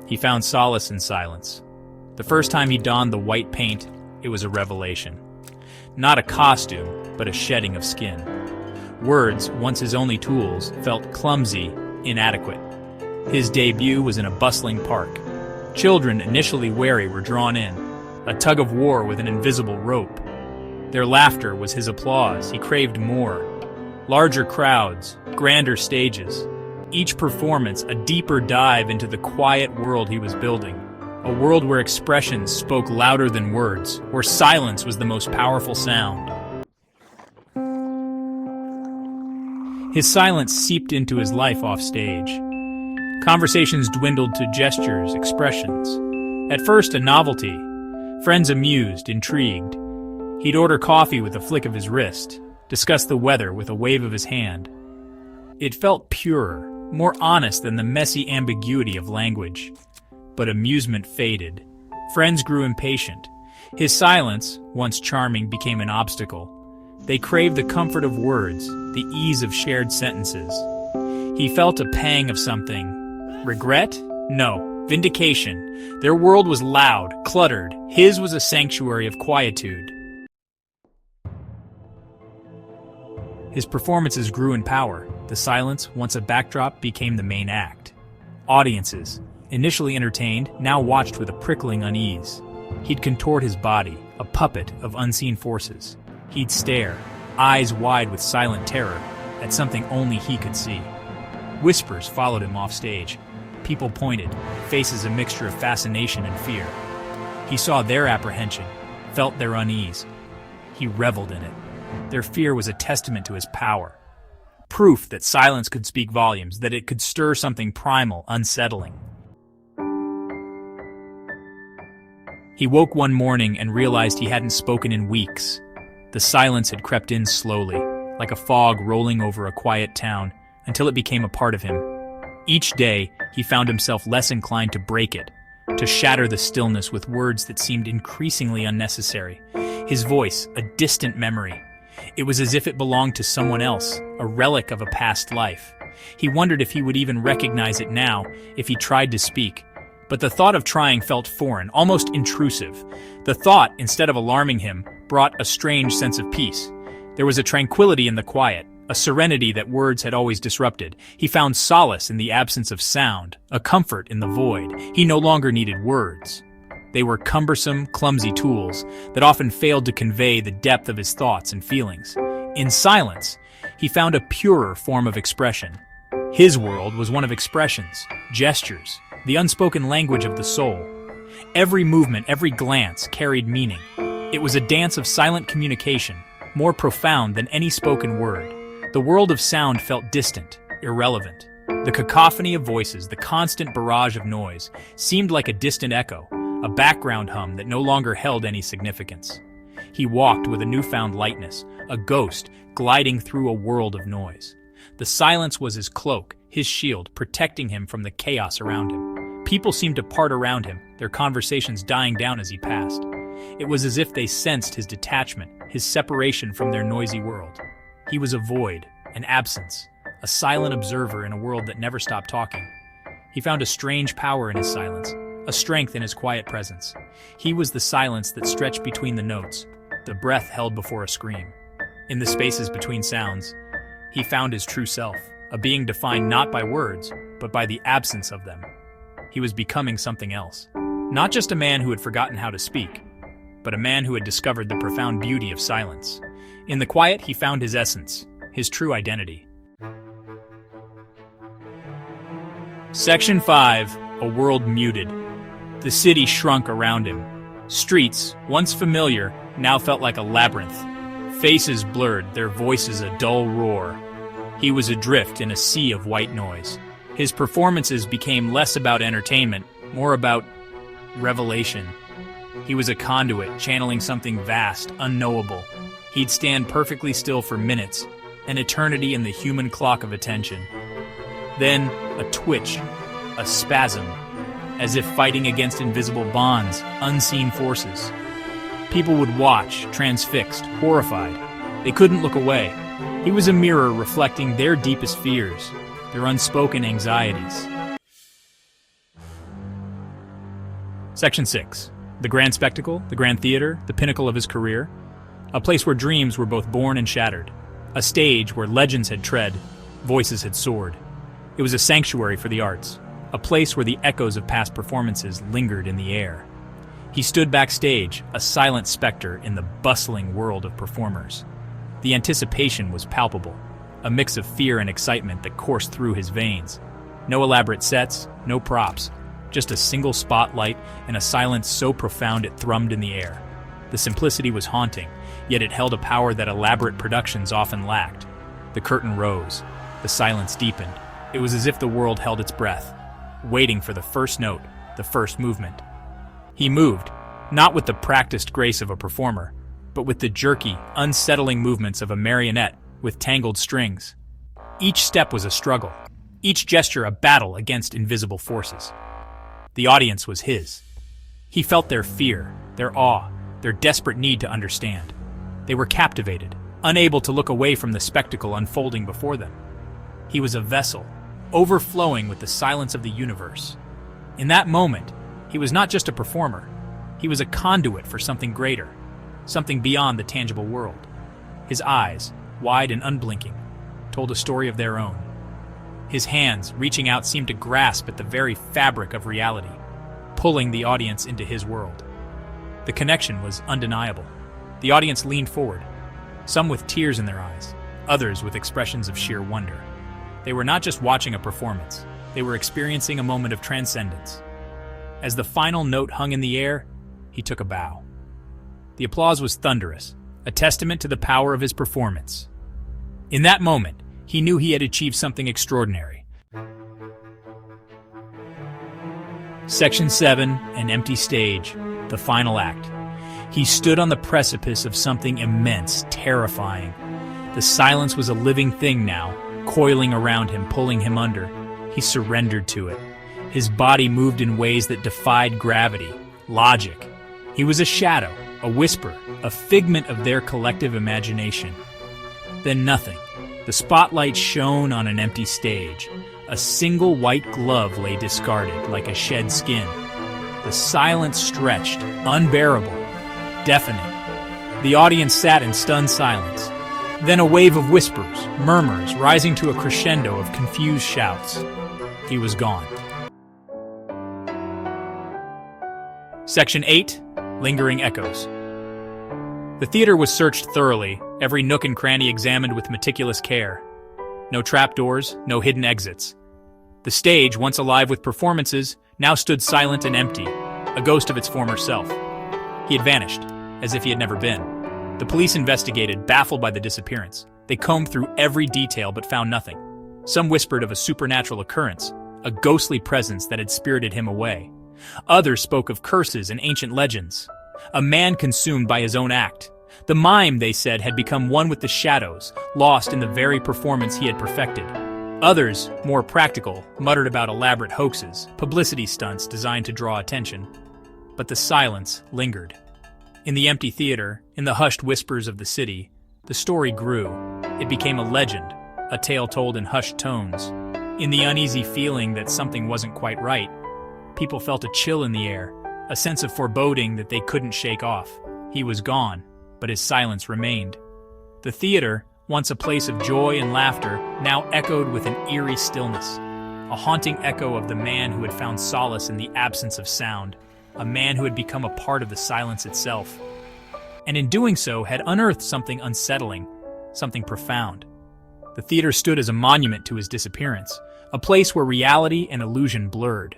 He found solace in silence. The first time he donned the white paint, it was a revelation. Not a costume, but a shedding of skin. Words, once his only tools, felt clumsy, inadequate. His debut was in a bustling park. Children, initially wary, were drawn in, a tug of war with an invisible rope. Their laughter was his applause. He craved more. Larger crowds, grander stages. Each performance a deeper dive into the quiet world he was building. A world where expressions spoke louder than words, where silence was the most powerful sound. His silence seeped into his life off stage. Conversations dwindled to gestures, expressions. At first a novelty. Friends amused, intrigued. He'd order coffee with a flick of his wrist, discuss the weather with a wave of his hand. It felt purer, more honest than the messy ambiguity of language. But amusement faded. Friends grew impatient. His silence, once charming, became an obstacle. They craved the comfort of words, the ease of shared sentences. He felt a pang of something. Regret? No. Vindication. Their world was loud, cluttered. His was a sanctuary of quietude. His performances grew in power. The silence, once a backdrop, became the main act. Audiences, initially entertained, now watched with a prickling unease. He'd contort his body, a puppet of unseen forces. He'd stare, eyes wide with silent terror, at something only he could see. Whispers followed him off stage. People pointed, faces a mixture of fascination and fear. He saw their apprehension, felt their unease. He reveled in it. Their fear was a testament to his power. Proof that silence could speak volumes, that it could stir something primal, unsettling. He woke one morning and realized he hadn't spoken in weeks. The silence had crept in slowly, like a fog rolling over a quiet town, until it became a part of him. Each day, he found himself less inclined to break it, to shatter the stillness with words that seemed increasingly unnecessary. His voice, a distant memory. It was as if it belonged to someone else, a relic of a past life. He wondered if he would even recognize it now, if he tried to speak. But the thought of trying felt foreign, almost intrusive. The thought, instead of alarming him, brought a strange sense of peace. There was a tranquility in the quiet, a serenity that words had always disrupted. He found solace in the absence of sound, a comfort in the void. He no longer needed words. They were cumbersome, clumsy tools that often failed to convey the depth of his thoughts and feelings. In silence, he found a purer form of expression. His world was one of expressions, gestures, the unspoken language of the soul. Every movement, every glance carried meaning. It was a dance of silent communication, more profound than any spoken word. The world of sound felt distant, irrelevant. The cacophony of voices, the constant barrage of noise, seemed like a distant echo, a background hum that no longer held any significance. He walked with a newfound lightness, a ghost gliding through a world of noise. The silence was his cloak, his shield, protecting him from the chaos around him. People seemed to part around him, their conversations dying down as he passed. It was as if they sensed his detachment, his separation from their noisy world. He was a void, an absence, a silent observer in a world that never stopped talking. He found a strange power in his silence, a strength in his quiet presence. He was the silence that stretched between the notes, the breath held before a scream. In the spaces between sounds, he found his true self, a being defined not by words, but by the absence of them. He was becoming something else. Not just a man who had forgotten how to speak, but a man who had discovered the profound beauty of silence. In the quiet, he found his essence, his true identity. Section 5. A world muted. The city shrunk around him. Streets, once familiar, now felt like a labyrinth. Faces blurred, their voices a dull roar. He was adrift in a sea of white noise. His performances became less about entertainment, more about revelation. He was a conduit, channeling something vast, unknowable. He'd stand perfectly still for minutes, an eternity in the human clock of attention. Then, a twitch, a spasm, as if fighting against invisible bonds, unseen forces. People would watch, transfixed, horrified. They couldn't look away. He was a mirror reflecting their deepest fears, their unspoken anxieties. Section 6. The Grand Spectacle, the Grand Theater, the pinnacle of his career. A place where dreams were both born and shattered. A stage where legends had tread, voices had soared. It was a sanctuary for the arts. A place where the echoes of past performances lingered in the air. He stood backstage, a silent specter in the bustling world of performers. The anticipation was palpable, a mix of fear and excitement that coursed through his veins. No elaborate sets, no props, just a single spotlight and a silence so profound it thrummed in the air. The simplicity was haunting, yet it held a power that elaborate productions often lacked. The curtain rose, the silence deepened. It was as if the world held its breath, waiting for the first note, the first movement. He moved, not with the practiced grace of a performer, but with the jerky, unsettling movements of a marionette with tangled strings. Each step was a struggle, each gesture a battle against invisible forces. The audience was his. He felt their fear, their awe, their desperate need to understand. They were captivated, unable to look away from the spectacle unfolding before them. He was a vessel, overflowing with the silence of the universe. In that moment, he was not just a performer. He was a conduit for something greater, something beyond the tangible world. His eyes, wide and unblinking, told a story of their own. His hands, reaching out, seemed to grasp at the very fabric of reality, pulling the audience into his world. The connection was undeniable. The audience leaned forward, some with tears in their eyes, others with expressions of sheer wonder. They were not just watching a performance, they were experiencing a moment of transcendence. As the final note hung in the air, he took a bow. The applause was thunderous, a testament to the power of his performance. In that moment, he knew he had achieved something extraordinary. Section 7, An Empty Stage, the final act. He stood on the precipice of something immense, terrifying. The silence was a living thing now, coiling around him, pulling him under. He surrendered to it. His body moved in ways that defied gravity, logic. He was a shadow, a whisper, a figment of their collective imagination. Then nothing. The spotlight shone on an empty stage. A single white glove lay discarded, like a shed skin. The silence stretched, unbearable, deafening. The audience sat in stunned silence. Then a wave of whispers, murmurs, rising to a crescendo of confused shouts. He was gone. Section 8, Lingering Echoes. The theater was searched thoroughly, every nook and cranny examined with meticulous care. No trapdoors, no hidden exits. The stage, once alive with performances, now stood silent and empty, a ghost of its former self. He had vanished, as if he had never been. The police investigated, baffled by the disappearance. They combed through every detail but found nothing. Some whispered of a supernatural occurrence, a ghostly presence that had spirited him away. Others spoke of curses and ancient legends. A man consumed by his own act. The mime, they said, had become one with the shadows, lost in the very performance he had perfected. Others, more practical, muttered about elaborate hoaxes, publicity stunts designed to draw attention. But the silence lingered. In the empty theater, in the hushed whispers of the city, the story grew. It became a legend, a tale told in hushed tones. In the uneasy feeling that something wasn't quite right, people felt a chill in the air, a sense of foreboding that they couldn't shake off. He was gone, but his silence remained. The theater, once a place of joy and laughter, now echoed with an eerie stillness, a haunting echo of the man who had found solace in the absence of sound, a man who had become a part of the silence itself, and in doing so had unearthed something unsettling, something profound. The theater stood as a monument to his disappearance, a place where reality and illusion blurred.